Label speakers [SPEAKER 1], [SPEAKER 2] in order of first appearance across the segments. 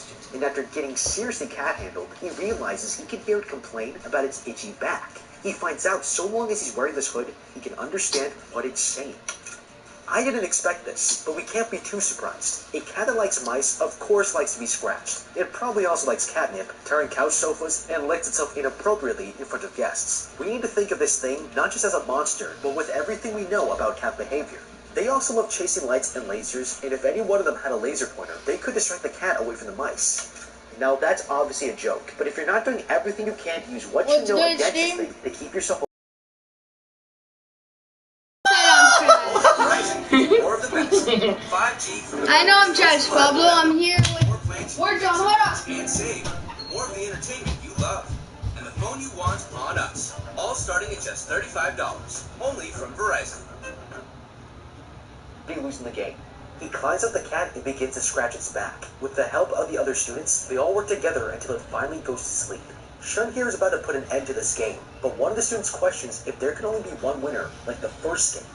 [SPEAKER 1] costume, and after getting seriously cat-handled, he realizes he can hear it complain about its itchy back. He finds out so long as he's wearing this hood, he can understand what it's saying. I didn't expect this, but we can't be too surprised. A cat that likes mice, of course, likes to be scratched. It probably also likes catnip, tearing couch sofas, and licks itself inappropriately in front of guests. We need to think of this thing not just as a monster, but with everything we know about cat behavior. They also love chasing lights and lasers, and if any one of them had a laser pointer, they could distract the cat away from the mice. Now, that's obviously a joke, but if you're not doing everything you can to use what you know against this thing to keep yourself
[SPEAKER 2] I know I'm trash, Pablo. I'm here with Warzone. Hold on.
[SPEAKER 3] And save more of the entertainment you love and the phone you want on us. All starting at just $35, only from Verizon.
[SPEAKER 1] Losing the game. He climbs up the cat and begins to scratch its back. With the help of the other students, they all work together until it finally goes to sleep. Shun here is about to put an end to this game, but one of the students questions if there can only be one winner, like the first game.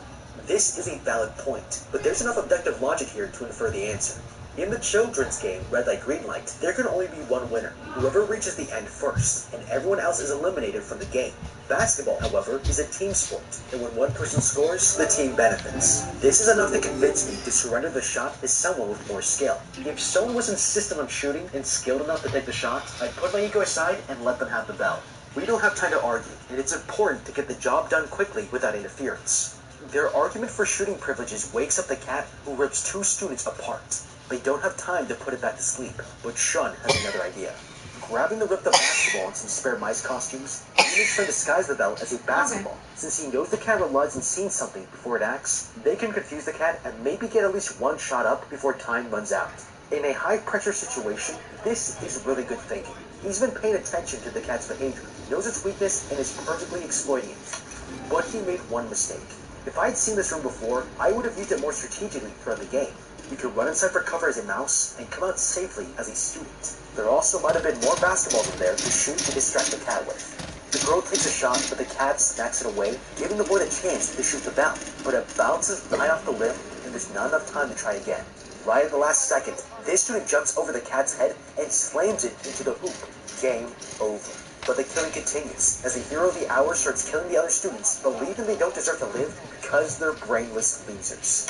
[SPEAKER 1] This is a valid point, but there's enough objective logic here to infer the answer. In the children's game, Red Light Green Light, there can only be one winner, whoever reaches the end first, and everyone else is eliminated from the game. Basketball, however, is a team sport, and when one person scores, the team benefits. This is enough to convince me to surrender the shot to someone with more skill. If someone was insistent on shooting and skilled enough to take the shot, I'd put my ego aside and let them have the bell. We don't have time to argue, and it's important to get the job done quickly without interference. Their argument for shooting privileges wakes up the cat, who rips two students apart. They don't have time to put it back to sleep, but Shun has another idea. Grabbing the ripped up basketball and some spare mice costumes, he makes sure to disguise the bell as a basketball. Since he knows the cat relies on seeing something before it acts, they can confuse the cat and maybe get at least one shot up before time runs out. In a high-pressure situation, this is really good thinking. He's been paying attention to the cat's behavior, knows its weakness, and is perfectly exploiting it. But he made one mistake. If I had seen this room before, I would have used it more strategically throughout the game. You could run inside for cover as a mouse, and come out safely as a student. There also might have been more basketballs in there to shoot and distract the cat with. The girl takes a shot, but the cat snacks it away, giving the boy the chance to shoot the bell. But it bounces right off the limb, and there's not enough time to try again. Right at the last second, this student jumps over the cat's head and slams it into the hoop. Game over. But the killing continues, as the hero of the hour starts killing the other students, believing they don't deserve to live because they're brainless losers.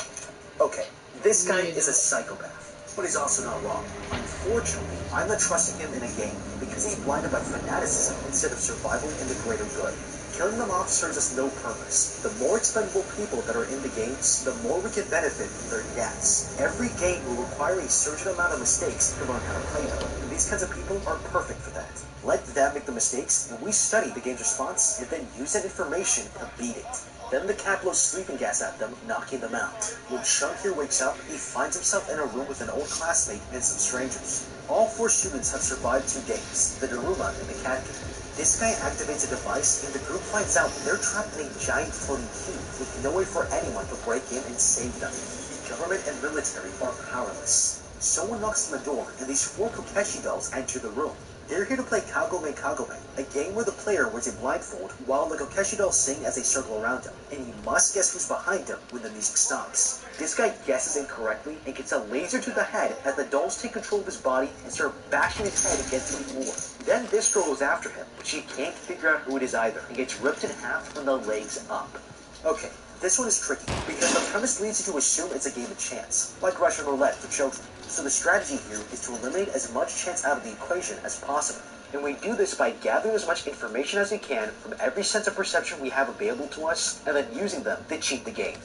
[SPEAKER 1] Okay, this guy is a psychopath, but he's also not wrong. Unfortunately, I'm not trusting him in a game because he's blinded by fanaticism instead of survival and the greater good. Killing them off serves us no purpose. The more expendable people that are in the games, the more we can benefit from their deaths. Every game will require a certain amount of mistakes to learn how to play them, and these kinds of people are perfect for that. Let them make the mistakes, and we study the game's response, and then use that information to beat it. Then the cat blows sleeping gas at them, knocking them out. When Shun here wakes up, he finds himself in a room with an old classmate and some strangers. All 4 students have survived 2 games, the Daruma and the cat game. This guy activates a device, and the group finds out they're trapped in a giant floating cube with no way for anyone to break in and save them. The government and military are powerless. Someone knocks on the door, and these 4 Kokeshi dolls enter the room. They're here to play Kagome Kagome, a game where the player wears a blindfold while the Kokeshi dolls sing as they circle around him, and he must guess who's behind him when the music stops. This guy guesses incorrectly and gets a laser to the head as the dolls take control of his body and start bashing his head against the floor. Then this girl goes after him, but she can't figure out who it is either, and gets ripped in half from the legs up. Okay, this one is tricky, because the premise leads you to assume it's a game of chance, like Russian roulette for children. So the strategy here is to eliminate as much chance out of the equation as possible. And we do this by gathering as much information as we can from every sense of perception we have available to us, and then using them to cheat the game.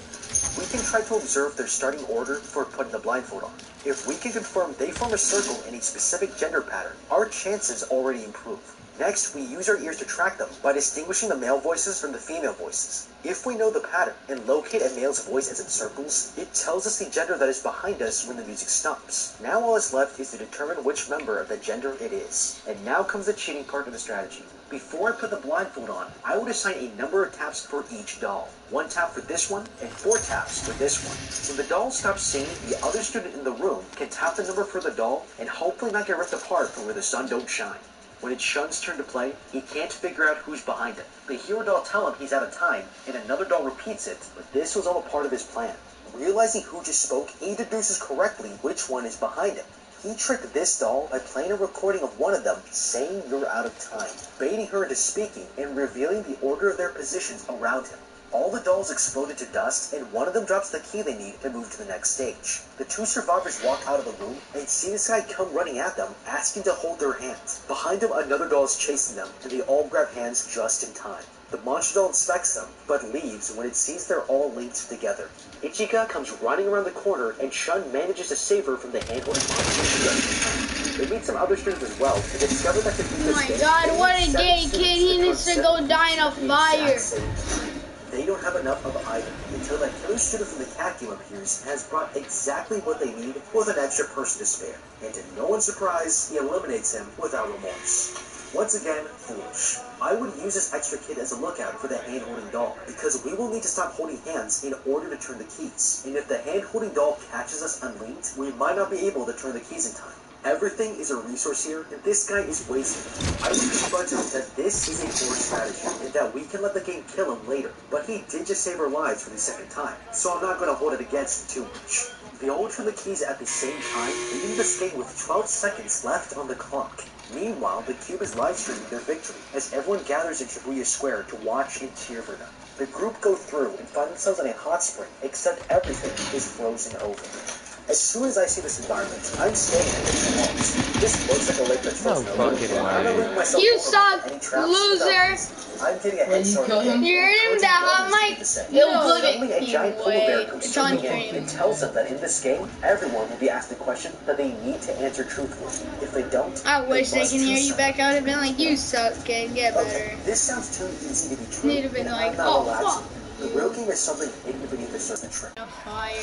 [SPEAKER 1] We can try to observe their starting order before putting the blindfold on. If we can confirm they form a circle in a specific gender pattern, our chances already improve. Next, we use our ears to track them by distinguishing the male voices from the female voices. If we know the pattern and locate a male's voice as it circles, it tells us the gender that is behind us when the music stops. Now all that's left is to determine which member of the gender it is. And now comes the cheating part of the strategy. Before I put the blindfold on, I would assign a number of taps for each doll. 1 tap for this one, and 4 taps for this one. When the doll stops singing, the other student in the room can tap the number for the doll and hopefully not get ripped apart from where the sun don't shine. When it's Shun's turn to play, he can't figure out who's behind him. The hero doll tell him he's out of time, and another doll repeats it, but this was all a part of his plan. Realizing who just spoke, he deduces correctly which one is behind him. He tricked this doll by playing a recording of one of them saying you're out of time, baiting her into speaking and revealing the order of their positions around him. All the dolls exploded to dust, and one of them drops the key they need to move to the next stage. The two survivors walk out of the room and see this guy come running at them, asking to hold their hands. Behind him, another doll is chasing them, and they all grab hands just in time. The monster doll inspects them, but leaves when it sees they're all linked together. Ichika comes running around the corner, and Shun manages to save her from the hand-holding monster. They meet some other students as well, and discover that to beat
[SPEAKER 2] Oh my god, what a gay kid. He needs to go die in a fire.
[SPEAKER 1] They don't have enough of either until that killer student from the cat game appears and has brought exactly what they need with an extra person to spare. And to no one's surprise, he eliminates him without remorse. Once again, foolish. I would use this extra kid as a lookout for the hand-holding doll, because we will need to stop holding hands in order to turn the keys. And if the hand-holding doll catches us unlinked, we might not be able to turn the keys in time. Everything is a resource here, and this guy is wasting it. I would confront him that this is a poor strategy, and that we can let the game kill him later. But he did just save our lives for the second time, so I'm not going to hold it against him too much. They all turn the keys at the same time, leaving this game with 12 seconds left on the clock. Meanwhile, the cube is live streaming their victory, as everyone gathers in Shibuya Square to watch and cheer for them. The group go through and find themselves in a hot spring, except everything is frozen over. As soon as I see this environment, I'm staying in the walls. This looks like a lake that's frozen over. I'm not letting myself
[SPEAKER 2] You
[SPEAKER 1] over
[SPEAKER 2] suck,
[SPEAKER 1] any traps
[SPEAKER 2] loser.
[SPEAKER 1] I'm getting a head start.
[SPEAKER 2] You heard him that hot mic?
[SPEAKER 1] Suddenly, a giant polar bear comes
[SPEAKER 2] It's on
[SPEAKER 1] swooping in
[SPEAKER 2] stream.
[SPEAKER 1] and tells them that in this game, everyone will be asked a question that they need to answer truthfully. If they don't,
[SPEAKER 2] I wish they
[SPEAKER 1] must
[SPEAKER 2] can hear
[SPEAKER 1] choose
[SPEAKER 2] you
[SPEAKER 1] sides.
[SPEAKER 2] back. I would have been like, you suck, kid. Get
[SPEAKER 1] Okay,
[SPEAKER 2] better.
[SPEAKER 1] this sounds too easy to be true.
[SPEAKER 2] You'd have been
[SPEAKER 1] and
[SPEAKER 2] like,
[SPEAKER 1] I'm not
[SPEAKER 2] oh,
[SPEAKER 1] relaxing.
[SPEAKER 2] fuck.
[SPEAKER 1] The real game is something hidden beneath the surface.
[SPEAKER 2] A fire.